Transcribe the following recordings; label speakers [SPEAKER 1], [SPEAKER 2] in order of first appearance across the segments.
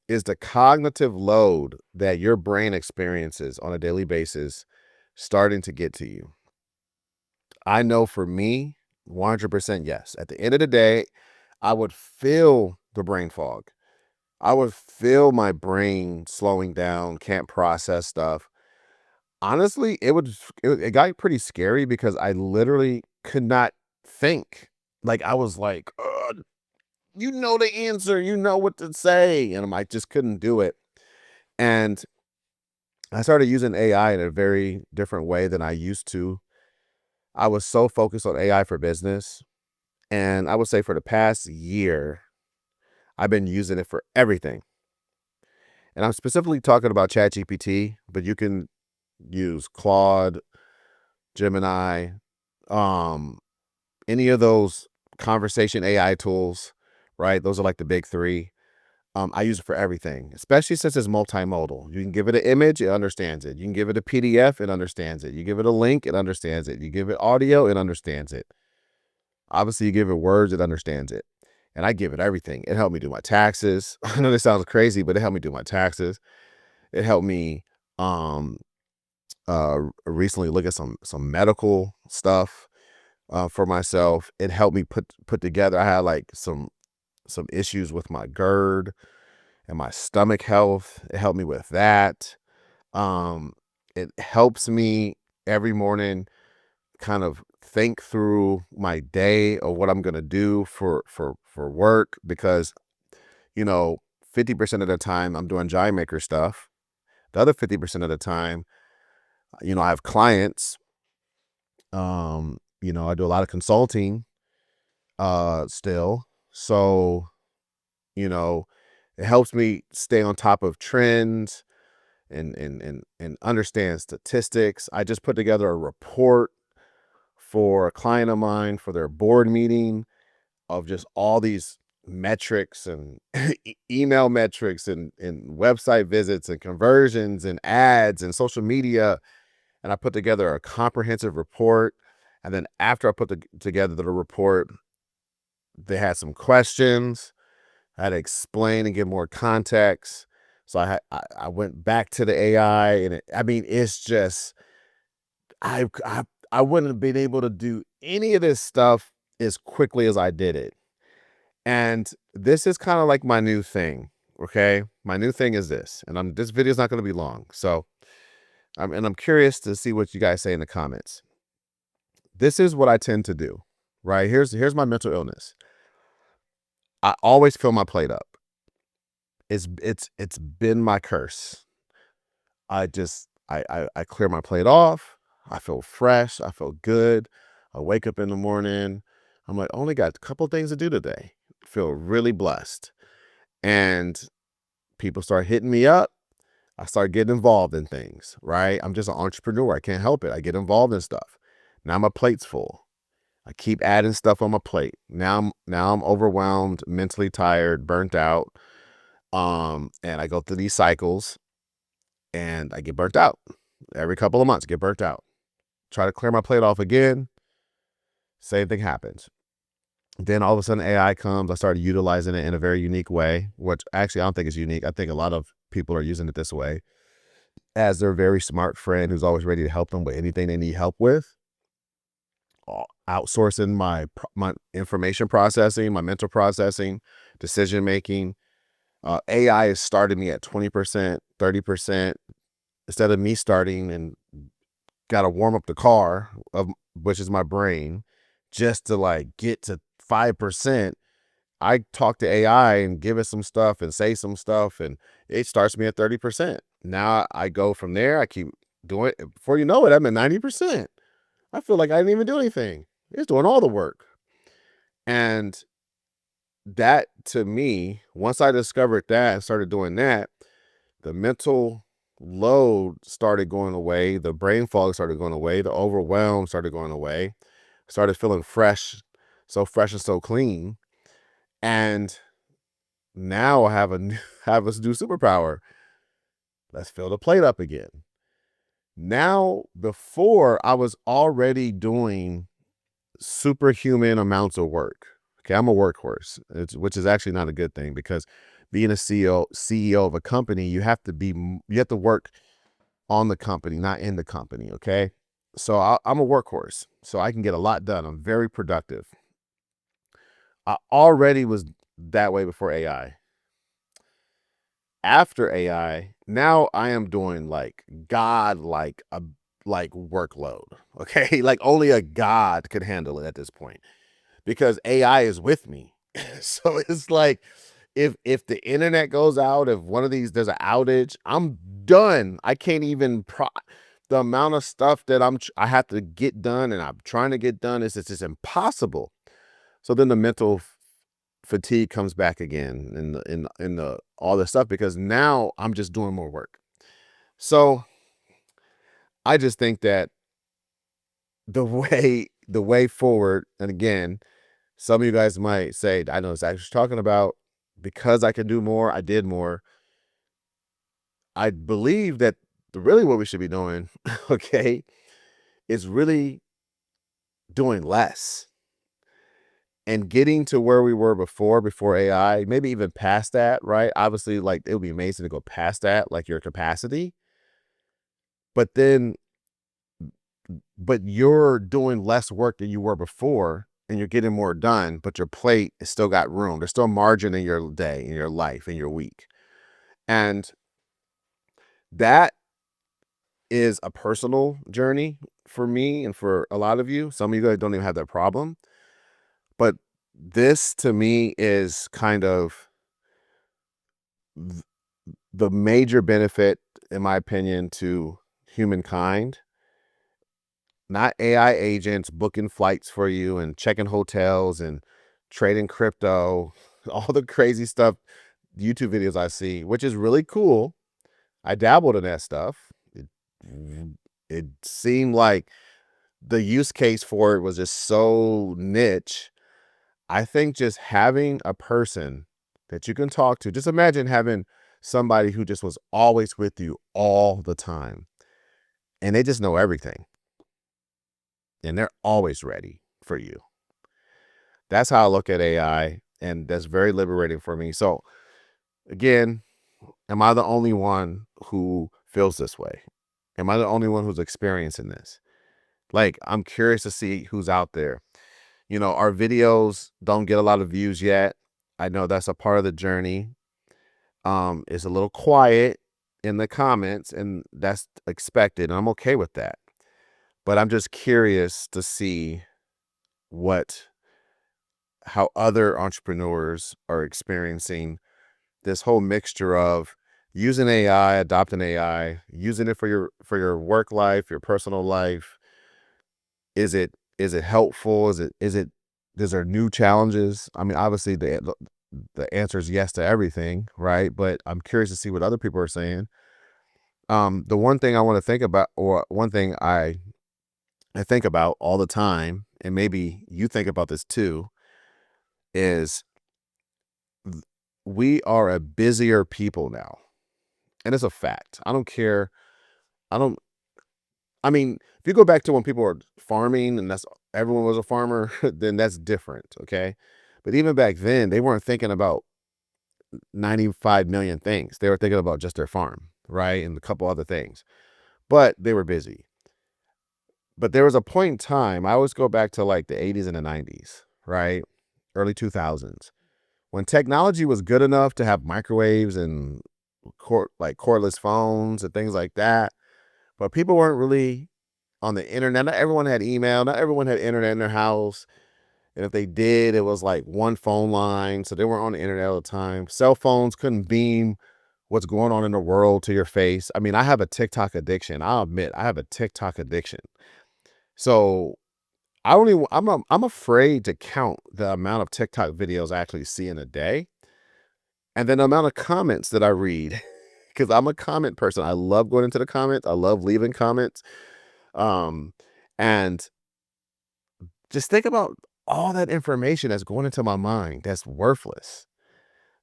[SPEAKER 1] is the cognitive load that your brain experiences on a daily basis starting to get to you? I know for me, 100% yes. At the end of the day, I would feel the brain fog. I would feel my brain slowing down, can't process stuff. Honestly, it got pretty scary because I literally could not think. Like I was like, "Ugh, you know the answer, you know what to say," and I just couldn't do it. And I started using AI in a very different way than I used to. I was so focused on AI for business, and I would say for the past year, I've been using it for everything. And I'm specifically talking about ChatGPT, but you can use Claude, Gemini, um, any of those conversation AI tools, right? Those are like the big three. I use it for everything, especially since it's multimodal. You can give it an image, it understands it. You can give it a PDF, it understands it. You give it a link, it understands it. You give it audio, it understands it. Obviously, you give it words, it understands it. And I give it everything. It helped me do my taxes. I know this sounds crazy, but it helped me do my taxes. It helped me um recently look at some medical stuff for myself. It helped me put together. I had like some issues with my GERD and my stomach health. It helped me with that. Um, it helps me every morning kind of think through my day or what I'm gonna do for work because you know 50% of the time I'm doing giant maker stuff. The other 50% of the time, I have clients. I do a lot of consulting still. So, you know, it helps me stay on top of trends and understand statistics. I just put together a report for a client of mine for their board meeting of just all these metrics and email metrics and website visits and conversions and ads and social media. And I put together a comprehensive report. And then after I put together the report, they had some questions. I had to explain and give more context. So I went back to the AI, and it's just I I I wouldn't have been able to do any of this stuff as quickly as I did it. And this is kind of like my new thing. Okay, my new thing is this, and this video is not going to be long. So I'm curious to see what you guys say in the comments. This is what I tend to do. Right, here's my mental illness. I always fill my plate up. It's been my curse. I clear my plate off. I feel fresh. I feel good. I wake up in the morning. I'm like, only got a couple things to do today. Feel really blessed. And people start hitting me up. I start getting involved in things, right? I'm just an entrepreneur. I can't help it. I get involved in stuff. Now my plate's full. I keep adding stuff on my plate. Now I'm overwhelmed, mentally tired, burnt out. And I go through these cycles and I get burnt out. Every couple of months, get burnt out. Try to clear my plate off again. Same thing happens. Then all of a sudden AI comes. I started utilizing it in a very unique way, which actually I don't think is unique. I think a lot of people are using it this way as their very smart friend who's always ready to help them with anything they need help with. Outsourcing my information processing, my mental processing, decision making. AI has started me at 20%, 30%. Instead of me starting and got to warm up the car, which is my brain, just to like get to 5%. I talk to AI and give it some stuff and say some stuff, and it starts me at 30%. Now I go from there. I keep doing it. Before you know it, I'm at 90%. I feel like I didn't even do anything. It's doing all the work. And that to me, once I discovered that and started doing that, the mental load started going away. The brain fog started going away. The overwhelm started going away. Started feeling fresh and so clean. And now I have have a new superpower. Let's fill the plate up again. Now, before I was already doing superhuman amounts of work. Okay, I'm a workhorse, which is actually not a good thing because being a CEO of a company, you have to work on the company, not in the company. Okay. So I'm a workhorse, so I can get a lot done. I'm very productive. I already was that way before AI. After AI, now I am doing like God, like a like workload. Okay. Like only a God could handle it at this point because AI is with me. So it's like if the internet goes out, if one of these there's an outage, I'm done. I can't even the amount of stuff that I have to get done and I'm trying to get done is it's just impossible. So then the mental fatigue comes back again in the all this stuff because now I'm just doing more work. So I just think that the way forward, and again, some of you guys might say, I know exactly what you're talking about. Because I can do more, I did more. I believe that really what we should be doing, okay, is really doing less and getting to where we were before AI, maybe even past that, right? Obviously, like it would be amazing to go past that, like your capacity. But then, but you're doing less work than you were before and you're getting more done, but your plate is still got room. There's still margin in your day, in your life, in your week. And that is a personal journey for me and for a lot of you. Some of you guys don't even have that problem. But this to me is kind of th- the major benefit, in my opinion, to humankind. Not AI agents booking flights for you and checking hotels and trading crypto, all the crazy stuff, YouTube videos I see, which is really cool. I dabbled in that stuff. It seemed like the use case for it was just so niche. I think just having a person that you can talk to, just imagine having somebody who just was always with you all the time and they just know everything and they're always ready for you. That's how I look at AI, and that's very liberating for me. So, again, am I the only one who feels this way? Am I the only one who's experiencing this? Like, I'm curious to see who's out there. Our videos don't get a lot of views yet. I know that's a part of the journey. It's a little quiet in the comments, and that's expected. And I'm okay with that. But I'm just curious to see what how other entrepreneurs are experiencing this whole mixture of using AI, adopting AI, using it for your work life, your personal life. Is it helpful? Is there new challenges? I mean, obviously the answer is yes to everything, right? But I'm curious to see what other people are saying. The one thing I want to think about, or one thing I think about all the time, and maybe you think about this too, is we are a busier people now. And it's a fact. I don't care. I don't, I mean, if you go back to when people were farming and that's everyone was a farmer, then that's different. Okay. But even back then, they weren't thinking about 95 million things. They were thinking about just their farm, right? And a couple other things, but they were busy. But there was a point in time, I always go back to like the 80s and the 90s, right? Early 2000s, when technology was good enough to have microwaves and like cordless phones and things like that. But people weren't really on the internet. Not everyone had email. Not everyone had internet in their house. And if they did, it was like one phone line. So they weren't on the internet all the time. Cell phones couldn't beam what's going on in the world to your face. I mean, I have a TikTok addiction. I'll admit I have a TikTok addiction. So I'm afraid to count the amount of TikTok videos I actually see in a day. And then the amount of comments that I read, because I'm a comment person. I love going into the comments. I love leaving comments. Um, and just think about all that information that's going into my mind that's worthless.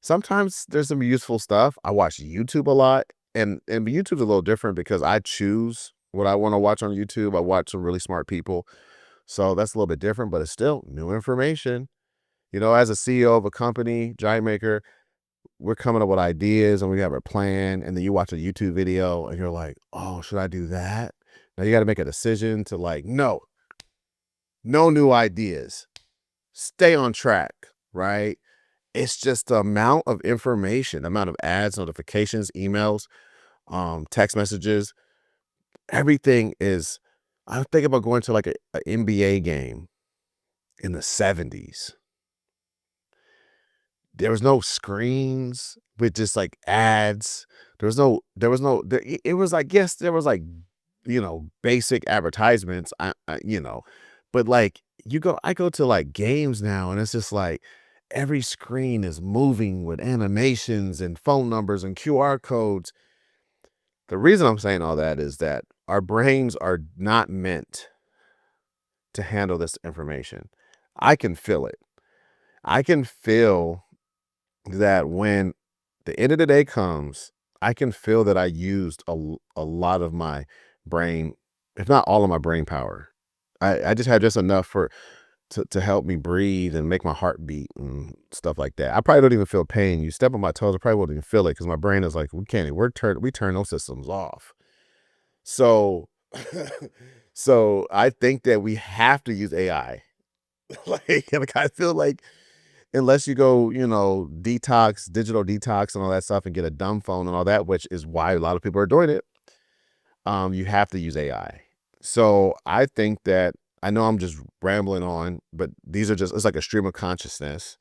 [SPEAKER 1] Sometimes there's some useful stuff. I watch YouTube a lot, and YouTube's a little different because I choose what I want to watch on YouTube. I watch some really smart people, so that's a little bit different, but it's still new information. As a CEO of a company, giant maker, we're coming up with ideas and we have a plan, and then you watch a YouTube video and you're like, oh, should I do that? Now you got to make a decision to like, no, no new ideas. Stay on track, right? It's just the amount of information, the amount of ads, notifications, emails, text messages, everything is. I'm thinking about going to like a NBA game in the 70s. There was no screens with just like ads. It was like, yes, there was like, basic advertisements, but like I go to like games now and it's just like every screen is moving with animations and phone numbers and QR codes. The reason I'm saying all that is that our brains are not meant to handle this information. I can feel it. I can feel that when the end of the day comes, I can feel that I used a lot of my brain, if not all of my brain power. I just had just enough to help me breathe and make my heart beat and stuff like that. I probably don't even feel pain. You step on my toes, I probably won't even feel it because my brain is like, we turn those systems off. So so I think that we have to use AI. like I feel like unless you go, detox, digital detox and all that stuff and get a dumb phone and all that, which is why a lot of people are doing it, you have to use AI. So I think that I know I'm just rambling on, but these are just, it's like a stream of consciousness.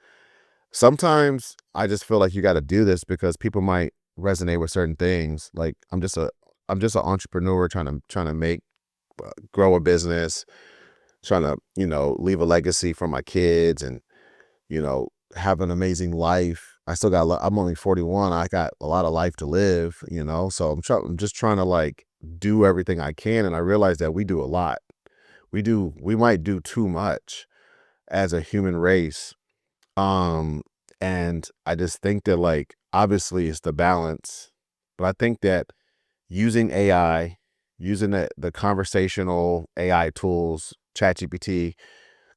[SPEAKER 1] Sometimes I just feel like you got to do this because people might resonate with certain things. Like I'm just an entrepreneur trying to make, grow a business, trying to, leave a legacy for my kids and, have an amazing life. I still got, I'm only 41. I got a lot of life to live, so I'm just trying to like do everything I can. And I realize that we do a lot. We might do too much as a human race. Um, and I just think that like, obviously it's the balance, but I think that using AI, using the conversational AI tools, ChatGPT,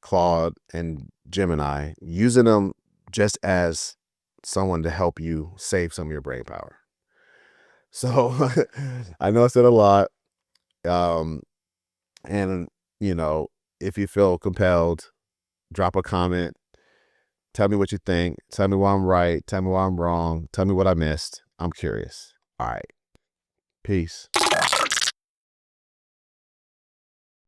[SPEAKER 1] Claude, and Gemini, using them just as someone to help you save some of your brain power. So I know I said a lot. Um, and, if you feel compelled, drop a comment. Tell me what you think. Tell me why I'm right. Tell me why I'm wrong. Tell me what I missed. I'm curious. All right. Peace.